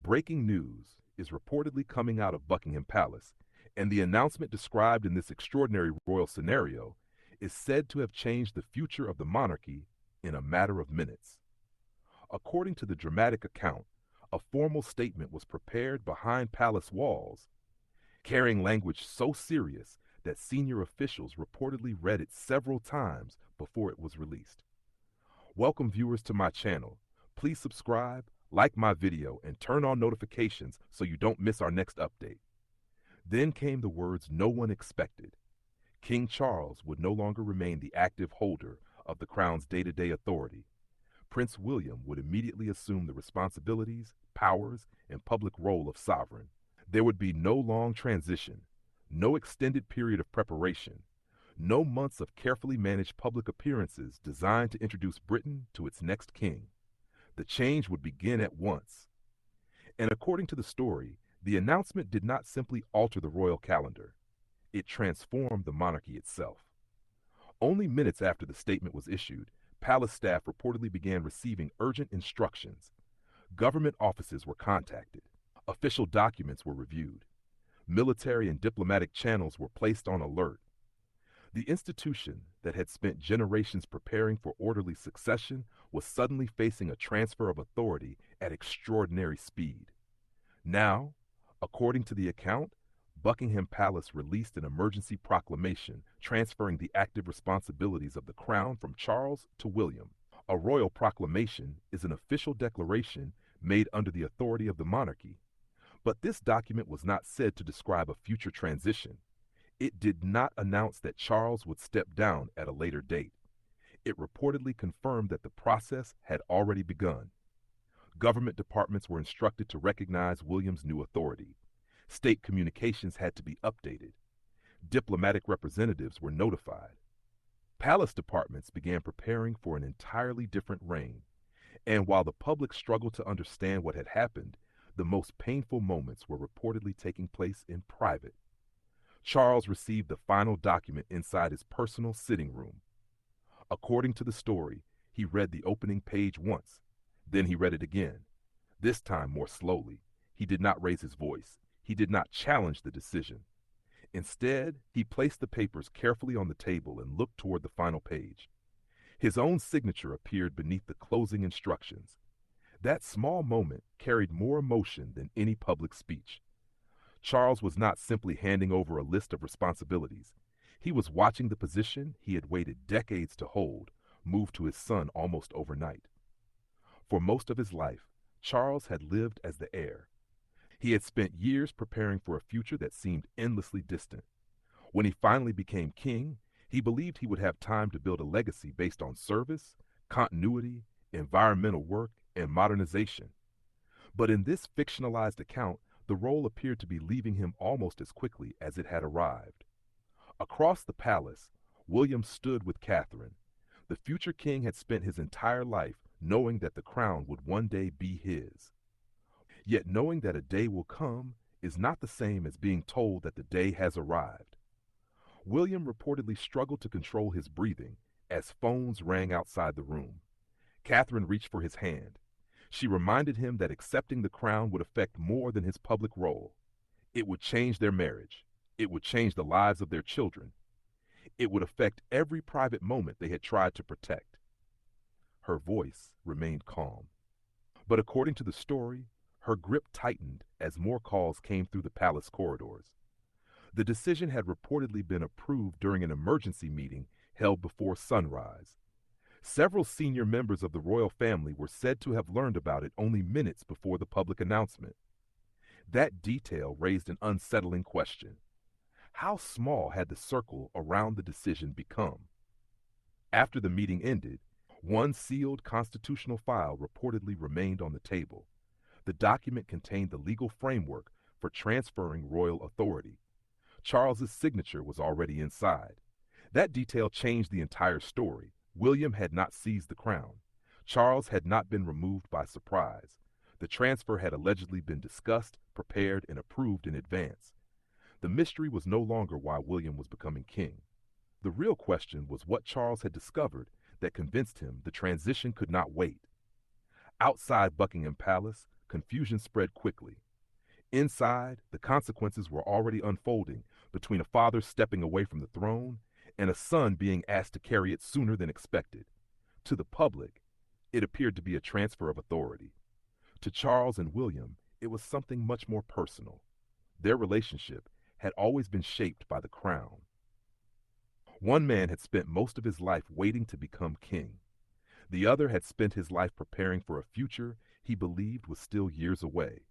Breaking news is reportedly coming out of Buckingham Palace, and the announcement described in this extraordinary royal scenario is said to have changed the future of the monarchy in a matter of minutes. According to the dramatic account, a formal statement was prepared behind palace walls, carrying language so serious that senior officials reportedly read it several times before it was released. Welcome viewers to my channel. Please subscribe, like my video, and turn on notifications so you don't miss our next update. Then came the words no one expected. King Charles would no longer remain the active holder of the crown's day-to-day authority. Prince William would immediately assume the responsibilities, powers, and public role of sovereign. There would be no long transition, no extended period of preparation, no months of carefully managed public appearances designed to introduce Britain to its next king. The change would begin at once. And according to the story, the announcement did not simply alter the royal calendar. It transformed the monarchy itself. Only minutes after the statement was issued, palace staff reportedly began receiving urgent instructions. Government offices were contacted. Official documents were reviewed. Military and diplomatic channels were placed on alert. The institution that had spent generations preparing for orderly succession was suddenly facing a transfer of authority at extraordinary speed. Now, according to the account, Buckingham Palace released an emergency proclamation transferring the active responsibilities of the crown from Charles to William. A royal proclamation is an official declaration made under the authority of the monarchy. But this document was not said to describe a future transition. It did not announce that Charles would step down at a later date. It reportedly confirmed that the process had already begun. Government departments were instructed to recognize William's new authority. State communications had to be updated. Diplomatic representatives were notified. Palace departments began preparing for an entirely different reign. And while the public struggled to understand what had happened, the most painful moments were reportedly taking place in private. Charles received the final document inside his personal sitting room. According to the story, he read the opening page once. Then he read it again, this time more slowly. He did not raise his voice. He did not challenge the decision. Instead, he placed the papers carefully on the table and looked toward the final page. His own signature appeared beneath the closing instructions. That small moment carried more emotion than any public speech. Charles was not simply handing over a list of responsibilities. He was watching the position he had waited decades to hold move to his son almost overnight. For most of his life, Charles had lived as the heir. He had spent years preparing for a future that seemed endlessly distant. When he finally became king, he believed he would have time to build a legacy based on service, continuity, environmental work, and modernization. But in this fictionalized account, the role appeared to be leaving him almost as quickly as it had arrived. Across the palace, William stood with Catherine. The future king had spent his entire life knowing that the crown would one day be his. Yet knowing that a day will come is not the same as being told that the day has arrived. William reportedly struggled to control his breathing as phones rang outside the room. Catherine reached for his hand. She reminded him that accepting the crown would affect more than his public role. It would change their marriage. It would change the lives of their children. It would affect every private moment they had tried to protect. Her voice remained calm. But according to the story, her grip tightened as more calls came through the palace corridors. The decision had reportedly been approved during an emergency meeting held before sunrise. Several senior members of the royal family were said to have learned about it only minutes before the public announcement. That detail raised an unsettling question. How small had the circle around the decision become? After the meeting ended, one sealed constitutional file reportedly remained on the table. The document contained the legal framework for transferring royal authority. Charles's signature was already inside. That detail changed the entire story. William had not seized the crown. Charles had not been removed by surprise. The transfer had allegedly been discussed, prepared, and approved in advance. The mystery was no longer why William was becoming king. The real question was what Charles had discovered that convinced him the transition could not wait. Outside Buckingham Palace, confusion spread quickly. Inside, the consequences were already unfolding between a father stepping away from the throne and a son being asked to carry it sooner than expected. To the public, it appeared to be a transfer of authority. To Charles and William, it was something much more personal. Their relationship had always been shaped by the crown. One man had spent most of his life waiting to become king. The other had spent his life preparing for a future he believed was still years away.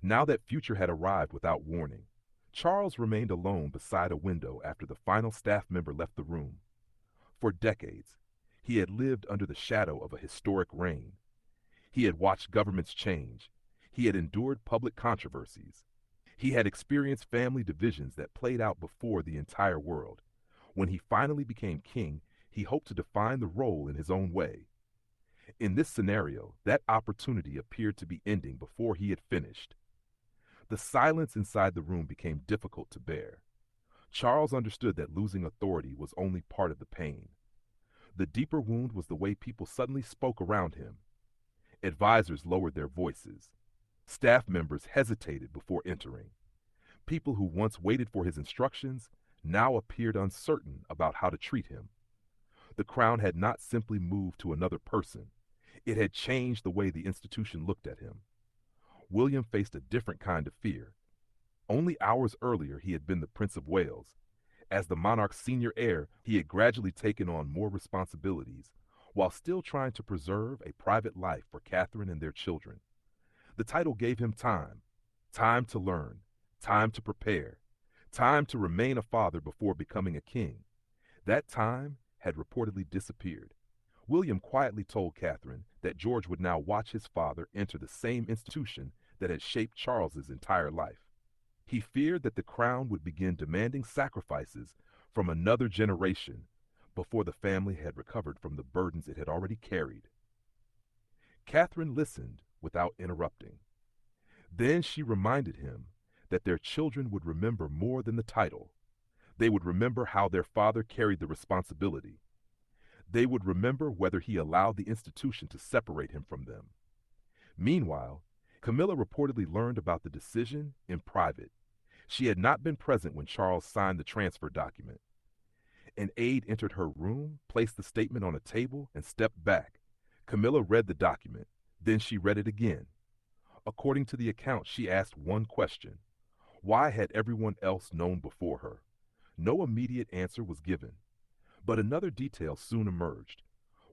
Now that future had arrived without warning. Charles remained alone beside a window after the final staff member left the room. For decades, he had lived under the shadow of a historic reign. He had watched governments change. He had endured public controversies. He had experienced family divisions that played out before the entire world. When he finally became king, he hoped to define the role in his own way. In this scenario, that opportunity appeared to be ending before he had finished. The silence inside the room became difficult to bear. Charles understood that losing authority was only part of the pain. The deeper wound was the way people suddenly spoke around him. Advisors lowered their voices. Staff members hesitated before entering. People who once waited for his instructions now appeared uncertain about how to treat him. The crown had not simply moved to another person. It had changed the way the institution looked at him. William faced a different kind of fear. Only hours earlier he had been the Prince of Wales. As the monarch's senior heir, he had gradually taken on more responsibilities, while still trying to preserve a private life for Catherine and their children. The title gave him time to learn, time to prepare, time to remain a father before becoming a king. That time had reportedly disappeared. William quietly told Catherine that George would now watch his father enter the same institution that had shaped Charles's entire life. He feared that the crown would begin demanding sacrifices from another generation before the family had recovered from the burdens it had already carried. Catherine listened without interrupting. Then she reminded him that their children would remember more than the title. They would remember how their father carried the responsibility. They would remember whether he allowed the institution to separate him from them. Meanwhile, Camilla reportedly learned about the decision in private. She had not been present when Charles signed the transfer document. An aide entered her room, placed the statement on a table, and stepped back. Camilla read the document. Then she read it again. According to the account, she asked one question. Why had everyone else known before her? No immediate answer was given. But another detail soon emerged.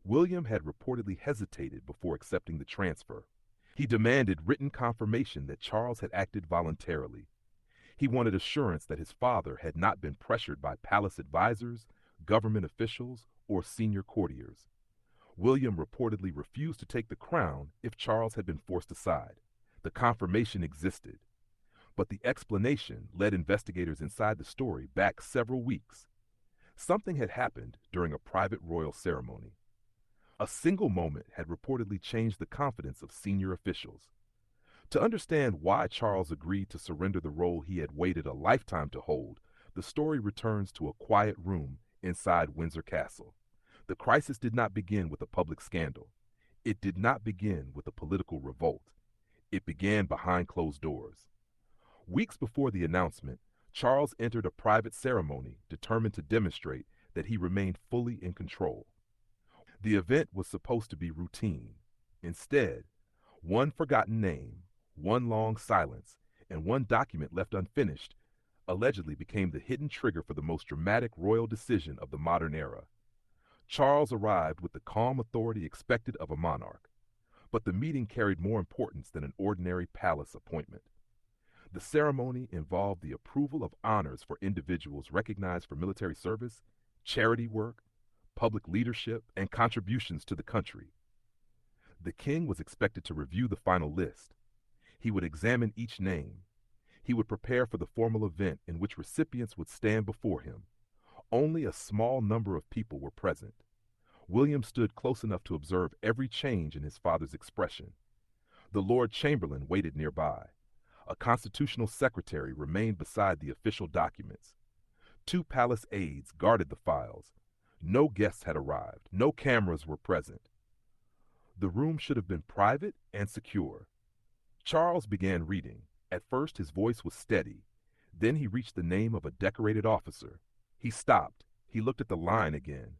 William had reportedly hesitated before accepting the transfer. He demanded written confirmation that Charles had acted voluntarily. He wanted assurance that his father had not been pressured by palace advisors, government officials, or senior courtiers. William reportedly refused to take the crown if Charles had been forced aside. The confirmation existed, but the explanation led investigators inside the story back several weeks. Something had happened during a private royal ceremony. A single moment had reportedly changed the confidence of senior officials. To understand why Charles agreed to surrender the role he had waited a lifetime to hold, the story returns to a quiet room inside Windsor Castle. The crisis did not begin with a public scandal. It did not begin with a political revolt. It began behind closed doors. Weeks before the announcement, Charles entered a private ceremony determined to demonstrate that he remained fully in control. The event was supposed to be routine. Instead, one forgotten name, one long silence, and one document left unfinished allegedly became the hidden trigger for the most dramatic royal decision of the modern era. Charles arrived with the calm authority expected of a monarch, but the meeting carried more importance than an ordinary palace appointment. The ceremony involved the approval of honors for individuals recognized for military service, charity work, public leadership, and contributions to the country. The king was expected to review the final list. He would examine each name. He would prepare for the formal event in which recipients would stand before him. Only a small number of people were present. William stood close enough to observe every change in his father's expression. The Lord Chamberlain waited nearby. A constitutional secretary remained beside the official documents. 2 palace aides guarded the files. No guests had arrived. No cameras were present. The room should have been private and secure. Charles began reading. At first, his voice was steady. Then he reached the name of a decorated officer. He stopped. He looked at the line again.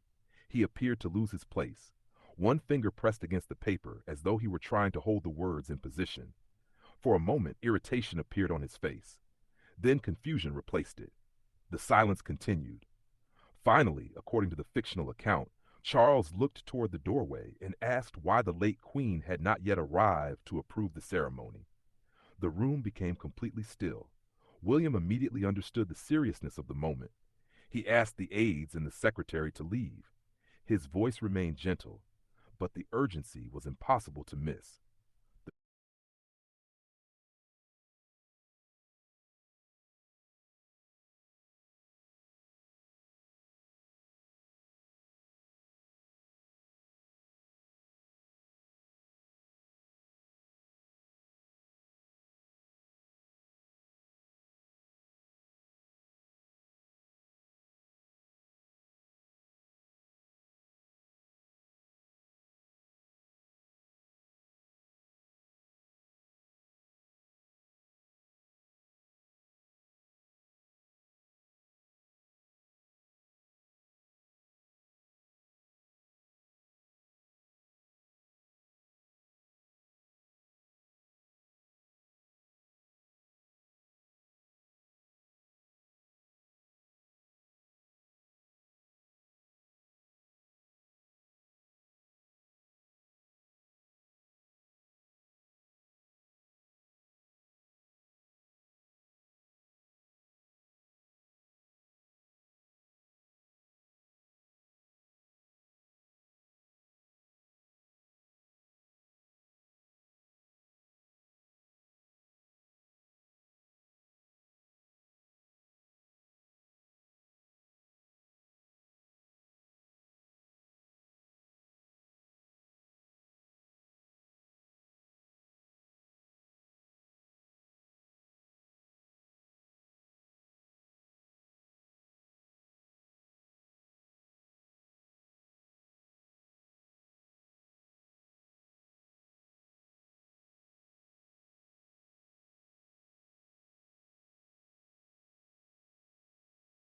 He appeared to lose his place. One finger pressed against the paper as though he were trying to hold the words in position. For a moment, irritation appeared on his face. Then confusion replaced it. The silence continued. Finally, according to the fictional account, Charles looked toward the doorway and asked why the late queen had not yet arrived to approve the ceremony. The room became completely still. William immediately understood the seriousness of the moment. He asked the aides and the secretary to leave. His voice remained gentle, but the urgency was impossible to miss.